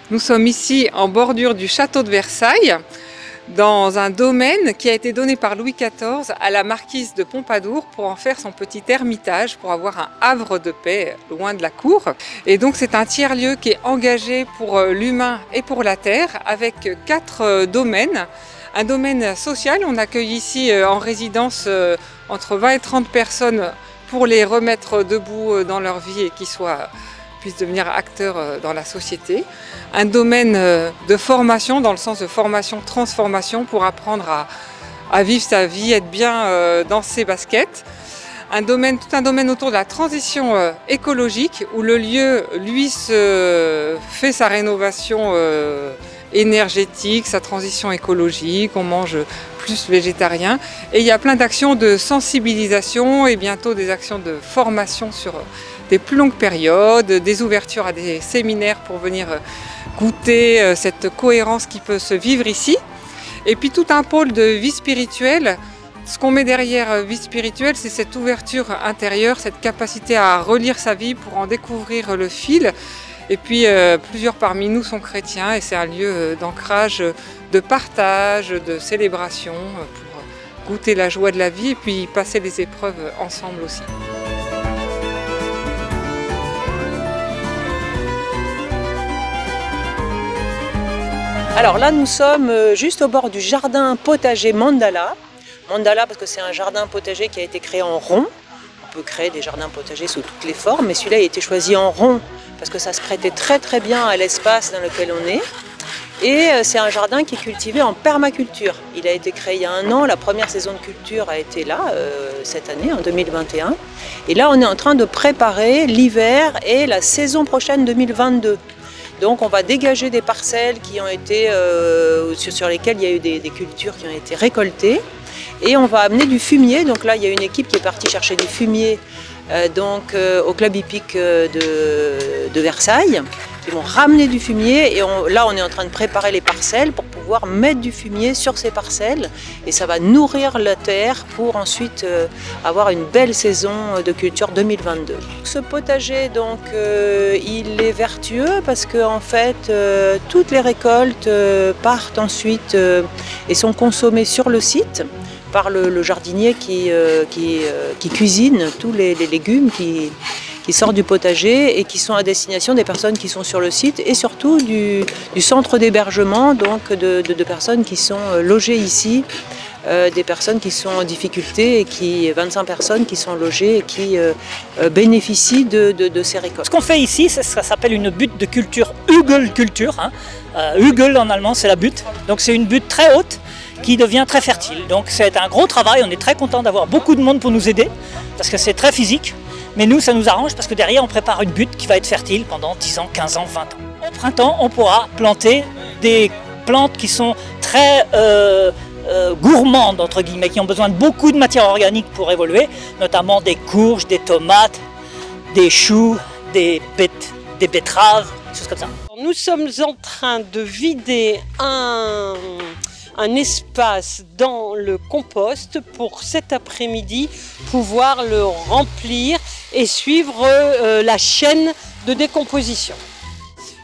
Nous sommes ici en bordure du château de Versailles, dans un domaine qui a été donné par Louis XIV à la marquise de Pompadour pour en faire son petit ermitage, pour avoir un havre de paix loin de la cour. Et donc c'est un tiers-lieu qui est engagé pour l'humain et pour la terre, avec 4 domaines. Un domaine social, on accueille ici en résidence entre 20 et 30 personnes pour les remettre debout dans leur vie et qu'ils puissent devenir acteurs dans la société. Un domaine de formation, dans le sens de formation-transformation, pour apprendre à vivre sa vie, être bien dans ses baskets. Tout un domaine autour de la transition écologique, où le lieu, lui, fait sa rénovation énergétique, sa transition écologique, on mange plus végétarien. Et il y a plein d'actions de sensibilisation et bientôt des actions de formation sur des plus longues périodes, des ouvertures à des séminaires pour venir goûter cette cohérence qui peut se vivre ici. Et puis tout un pôle de vie spirituelle. Ce qu'on met derrière vie spirituelle, c'est cette ouverture intérieure, cette capacité à relire sa vie pour en découvrir le fil. Et puis plusieurs parmi nous sont chrétiens et c'est un lieu d'ancrage, de partage, de célébration pour goûter la joie de la vie et puis passer les épreuves ensemble aussi. Alors là, nous sommes juste au bord du jardin potager Mandala. Mandala parce que c'est un jardin potager qui a été créé en rond. On peut créer des jardins potagers sous toutes les formes, mais celui-là a été choisi en rond parce que ça se prêtait très bien à l'espace dans lequel on est. Et c'est un jardin qui est cultivé en permaculture. Il a été créé il y a 1 an, la première saison de culture a été là, cette année, en 2021. Et là, on est en train de préparer l'hiver et la saison prochaine 2022. Donc on va dégager des parcelles qui ont été, sur lesquelles il y a eu des cultures qui ont été récoltées. Et on va amener du fumier. Donc là, il y a une équipe qui est partie chercher du fumier au club hippique de Versailles. Ils vont ramener du fumier et là on est en train de préparer les parcelles pour pouvoir mettre du fumier sur ces parcelles et ça va nourrir la terre pour ensuite avoir une belle saison de culture 2022. Ce potager donc il est vertueux parce que en fait toutes les récoltes partent ensuite et sont consommées sur le site par le jardinier qui cuisine tous les légumes qui sortent du potager et qui sont à destination des personnes qui sont sur le site et surtout du centre d'hébergement, donc de personnes qui sont logées ici, des personnes qui sont en difficulté et 25 personnes qui sont logées et qui bénéficient de ces récoltes. Ce qu'on fait ici, ça s'appelle une butte de culture, Hügelkultur. Hügel en allemand c'est la butte, donc c'est une butte très haute qui devient très fertile. Donc c'est un gros travail, on est très content d'avoir beaucoup de monde pour nous aider parce que c'est très physique. Mais nous, ça nous arrange parce que derrière, on prépare une butte qui va être fertile pendant 10 ans, 15 ans, 20 ans. Au printemps, on pourra planter des plantes qui sont très gourmandes, entre guillemets, qui ont besoin de beaucoup de matière organique pour évoluer, notamment des courges, des tomates, des choux, des betteraves, des choses comme ça. Nous sommes en train de vider un espace dans le compost pour cet après-midi pouvoir le remplir et suivre la chaîne de décomposition.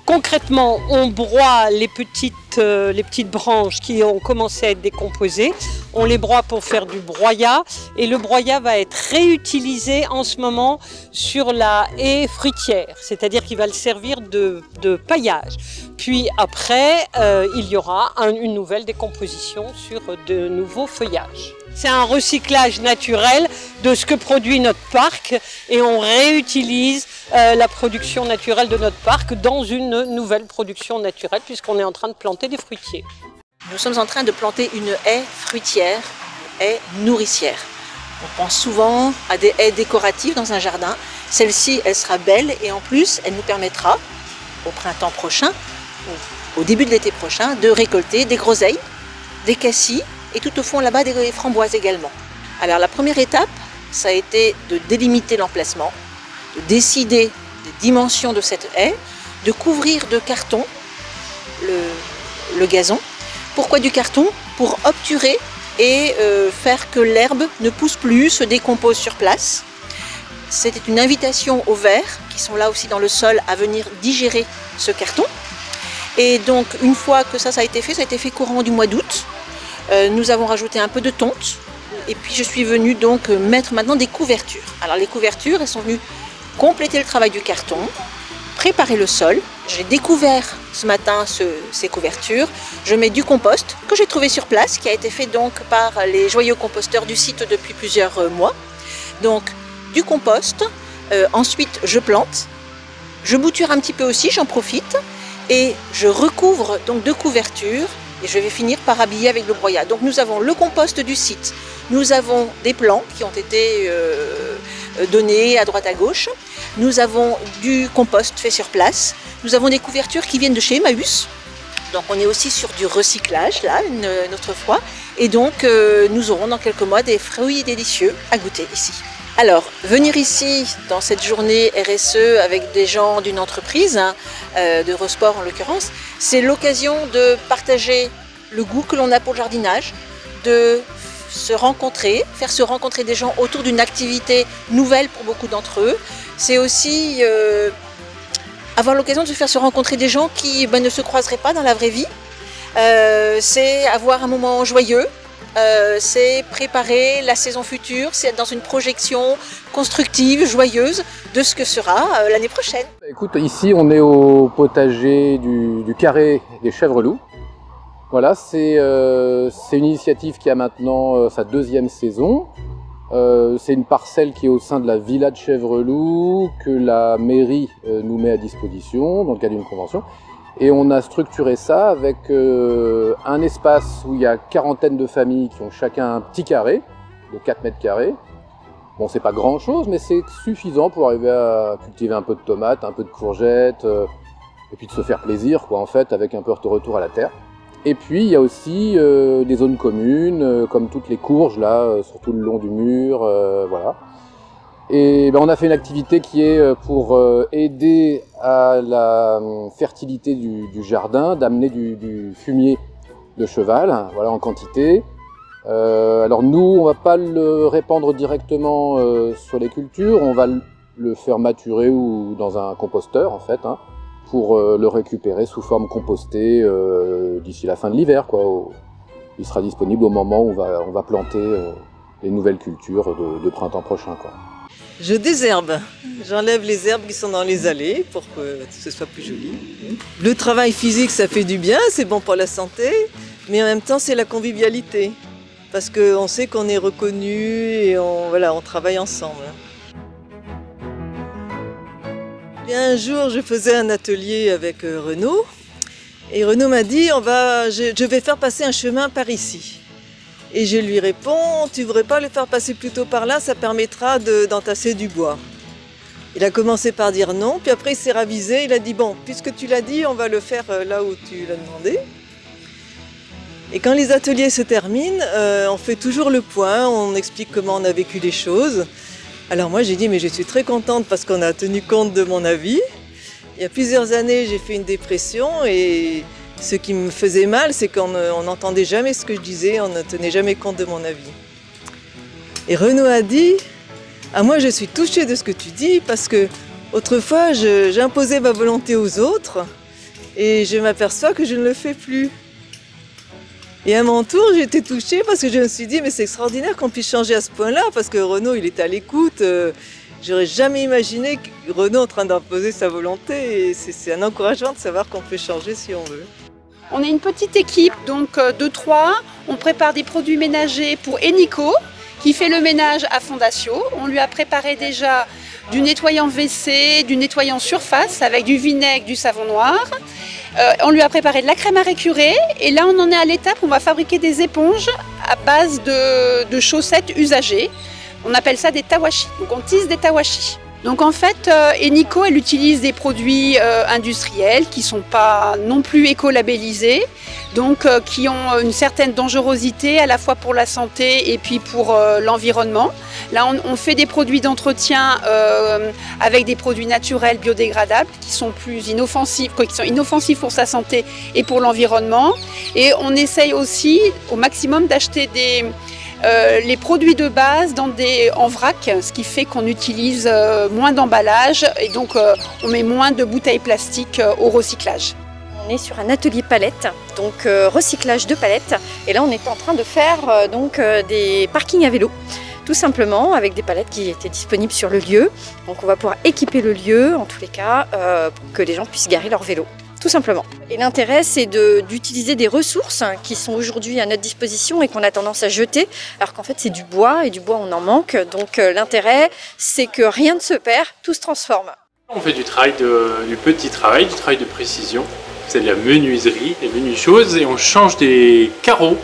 Concrètement, on broie les petites branches qui ont commencé à être décomposées. On les broie pour faire du broyat et le broyat va être réutilisé en ce moment sur la haie fruitière, c'est-à-dire qu'il va le servir de paillage. Puis après, il y aura une nouvelle décomposition sur de nouveaux feuillages. C'est un recyclage naturel de ce que produit notre parc et on réutilise la production naturelle de notre parc dans une nouvelle production naturelle puisqu'on est en train de planter des fruitiers. Nous sommes en train de planter une haie fruitière, une haie nourricière. On pense souvent à des haies décoratives dans un jardin. Celle-ci, elle sera belle et en plus, elle nous permettra au printemps prochain, au début de l'été prochain, de récolter des groseilles, des cassis et tout au fond là-bas des framboises également. Alors la première étape, ça a été de délimiter l'emplacement, de décider des dimensions de cette haie, de couvrir de carton le gazon. Pourquoi du carton? Pour obturer et faire que l'herbe ne pousse plus, se décompose sur place. C'était une invitation aux vers, qui sont là aussi dans le sol, à venir digérer ce carton. Et donc une fois que ça a été fait, ça a été fait courant du mois d'août. Nous avons rajouté un peu de tonte. Et puis je suis venue donc mettre maintenant des couvertures. Alors les couvertures, elles sont venues compléter le travail du carton, préparer le sol. J'ai découvert ce matin ces couvertures. Je mets du compost que j'ai trouvé sur place, qui a été fait donc par les joyeux composteurs du site depuis plusieurs mois. Donc du compost, ensuite je plante, je bouture un petit peu aussi, j'en profite, et je recouvre donc de couvertures. Et je vais finir par habiller avec le broyat. Donc nous avons le compost du site, nous avons des plants qui ont été donnés à droite à gauche, nous avons du compost fait sur place, nous avons des couvertures qui viennent de chez Emmaüs. Donc on est aussi sur du recyclage là, une autre fois. Et donc nous aurons dans quelques mois des fruits délicieux à goûter ici. Alors, venir ici dans cette journée RSE avec des gens d'une entreprise, d'Eurosport en l'occurrence, c'est l'occasion de partager le goût que l'on a pour le jardinage, de se rencontrer, faire se rencontrer des gens autour d'une activité nouvelle pour beaucoup d'entre eux. C'est aussi avoir l'occasion de se faire se rencontrer des gens qui ne se croiseraient pas dans la vraie vie. C'est avoir un moment joyeux. C'est préparer la saison future, c'est être dans une projection constructive, joyeuse de ce que sera l'année prochaine. Écoute, ici on est au potager du Carré des Chèvres-Loups. Voilà, c'est une initiative qui a maintenant sa deuxième saison. C'est une parcelle qui est au sein de la villa de Chèvres-Loups que la mairie nous met à disposition dans le cadre d'une convention. Et on a structuré ça avec un espace où il y a quarantaine de familles qui ont chacun un petit carré de 4 mètres carrés. Bon, c'est pas grand chose, mais c'est suffisant pour arriver à cultiver un peu de tomates, un peu de courgettes, et puis de se faire plaisir, quoi, en fait, avec un peu de retour à la terre. Et puis, il y a aussi des zones communes, comme toutes les courges, là, sur tout le long du mur, voilà. Et ben, on a fait une activité qui est pour aider à la fertilité du jardin, d'amener du fumier de cheval, voilà, en quantité. Alors nous, on va pas le répandre directement sur les cultures, on va le faire maturer ou dans un composteur en fait, hein, pour le récupérer sous forme compostée d'ici la fin de l'hiver, quoi. Il sera disponible au moment où on va planter les nouvelles cultures de printemps prochain, quoi. Je désherbe, j'enlève les herbes qui sont dans les allées pour que ce soit plus joli. Le travail physique, ça fait du bien, c'est bon pour la santé, mais en même temps c'est la convivialité, parce qu'on sait qu'on est reconnu et on travaille ensemble. Et un jour, je faisais un atelier avec Renaud, et Renaud m'a dit je vais faire passer un chemin par ici. Et je lui réponds, tu ne voudrais pas le faire passer plutôt par là, ça permettra d'entasser du bois. Il a commencé par dire non, puis après il s'est ravisé, il a dit bon, puisque tu l'as dit, on va le faire là où tu l'as demandé. Et quand les ateliers se terminent, on fait toujours le point, on explique comment on a vécu les choses. Alors moi j'ai dit mais je suis très contente parce qu'on a tenu compte de mon avis. Il y a plusieurs années j'ai fait une dépression et ce qui me faisait mal, c'est qu'on n'entendait jamais ce que je disais, on ne tenait jamais compte de mon avis. Et Renaud a dit « Ah, moi je suis touchée de ce que tu dis parce que autrefois j'imposais ma volonté aux autres et je m'aperçois que je ne le fais plus. » Et à mon tour, j'ai été touchée parce que je me suis dit « Mais c'est extraordinaire qu'on puisse changer à ce point-là parce que Renaud, il est à l'écoute. J'aurais jamais imaginé Renaud en train d'imposer sa volonté et c'est un encouragement de savoir qu'on peut changer si on veut. » On est une petite équipe, donc de 3. On prépare des produits ménagers pour Enico, qui fait le ménage à Fondatio. On lui a préparé déjà du nettoyant WC, du nettoyant surface avec du vinaigre, du savon noir. On lui a préparé de la crème à récurer. Et là, on en est à l'étape où on va fabriquer des éponges à base de chaussettes usagées. On appelle ça des tawashi. Donc on tisse des tawashi. Donc en fait, Enico, elle utilise des produits industriels qui ne sont pas non plus éco-labellisés, donc qui ont une certaine dangerosité à la fois pour la santé et puis pour l'environnement. Là, on fait des produits d'entretien avec des produits naturels biodégradables qui sont plus inoffensifs, qui sont inoffensifs pour sa santé et pour l'environnement. Et on essaye aussi au maximum d'acheter les produits de base en vrac, ce qui fait qu'on utilise moins d'emballage et donc on met moins de bouteilles plastiques au recyclage. On est sur un atelier palette, donc recyclage de palettes. Et là, on est en train de faire des parkings à vélo, tout simplement, avec des palettes qui étaient disponibles sur le lieu. Donc on va pouvoir équiper le lieu, en tous les cas, pour que les gens puissent garer leur vélo, tout simplement. Et l'intérêt, c'est d'utiliser des ressources qui sont aujourd'hui à notre disposition et qu'on a tendance à jeter, alors qu'en fait, c'est du bois, et du bois, on en manque. Donc l'intérêt, c'est que rien ne se perd, tout se transforme. On fait du petit travail, du travail de précision. C'est de la menuiserie, des menues choses, et on change des carreaux.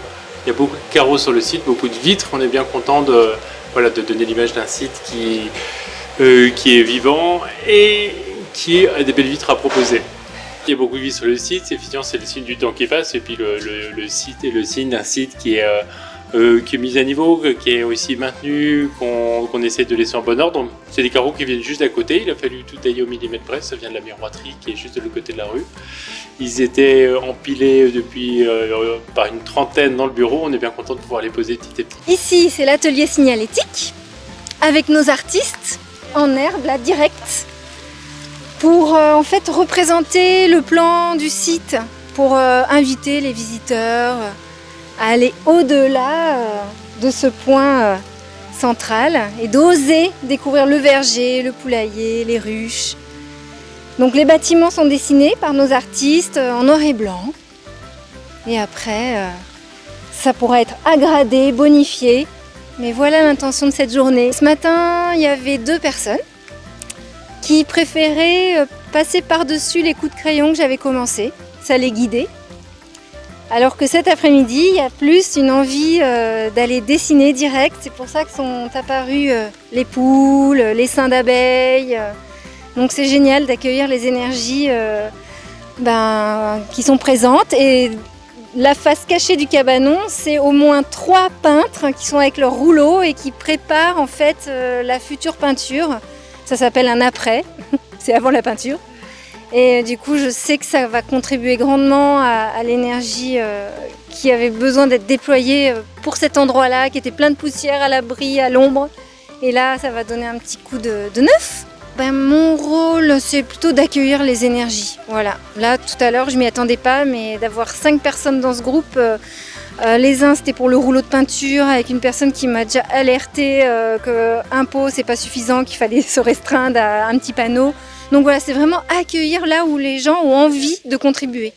Il y a beaucoup de carreaux sur le site, beaucoup de vitres. On est bien content de donner l'image d'un site qui est vivant et qui a des belles vitres à proposer. Il y a beaucoup de vitres sur le site, effectivement c'est le signe du temps qui passe, et puis le site est le signe d'un site qui est mis à niveau, qui est aussi maintenu, qu'on essaie de laisser en bon ordre. C'est des carreaux qui viennent juste d'à côté, il a fallu tout tailler au millimètre près, ça vient de la miroiterie qui est juste de l'autre côté de la rue. Ils étaient empilés depuis par une trentaine dans le bureau, on est bien content de pouvoir les poser petit à petit. Ici c'est l'atelier signalétique, avec nos artistes en herbe là direct, pour en fait représenter le plan du site, pour inviter les visiteurs à aller au-delà de ce point central et d'oser découvrir le verger, le poulailler, les ruches. Donc les bâtiments sont dessinés par nos artistes en noir et blanc. Et après, ça pourra être agradé, bonifié. Mais voilà l'intention de cette journée. Ce matin, il y avait 2 personnes qui préféraient passer par-dessus les coups de crayon que j'avais commencé. Ça les guidait. Alors que cet après-midi, il y a plus une envie d'aller dessiner direct. C'est pour ça que sont apparus les poules, les seins d'abeilles. Donc c'est génial d'accueillir les énergies qui sont présentes. Et la face cachée du cabanon, c'est au moins 3 peintres qui sont avec leur rouleau et qui préparent en fait la future peinture. Ça s'appelle un après, c'est avant la peinture. Et du coup, je sais que ça va contribuer grandement à l'énergie qui avait besoin d'être déployée pour cet endroit-là, qui était plein de poussière, à l'abri, à l'ombre. Et là, ça va donner un petit coup de neuf. Mon rôle, c'est plutôt d'accueillir les énergies. Voilà. Là, tout à l'heure, je m'y attendais pas, mais d'avoir 5 personnes dans ce groupe. Les uns, c'était pour le rouleau de peinture, avec une personne qui m'a déjà alerté qu'un pot, c'est pas suffisant, qu'il fallait se restreindre à un petit panneau. Donc voilà, c'est vraiment accueillir là où les gens ont envie de contribuer.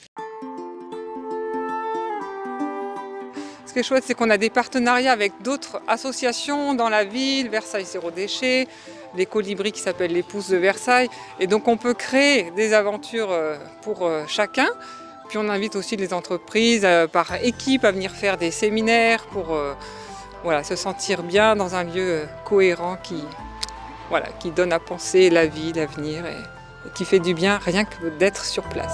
Ce qui est chouette, c'est qu'on a des partenariats avec d'autres associations dans la ville, Versailles Zéro Déchet, les colibris qui s'appellent les Pousses de Versailles. Et donc on peut créer des aventures pour chacun. Puis on invite aussi les entreprises par équipe à venir faire des séminaires pour se sentir bien dans un lieu cohérent qui donne à penser la vie, l'avenir et qui fait du bien rien que d'être sur place.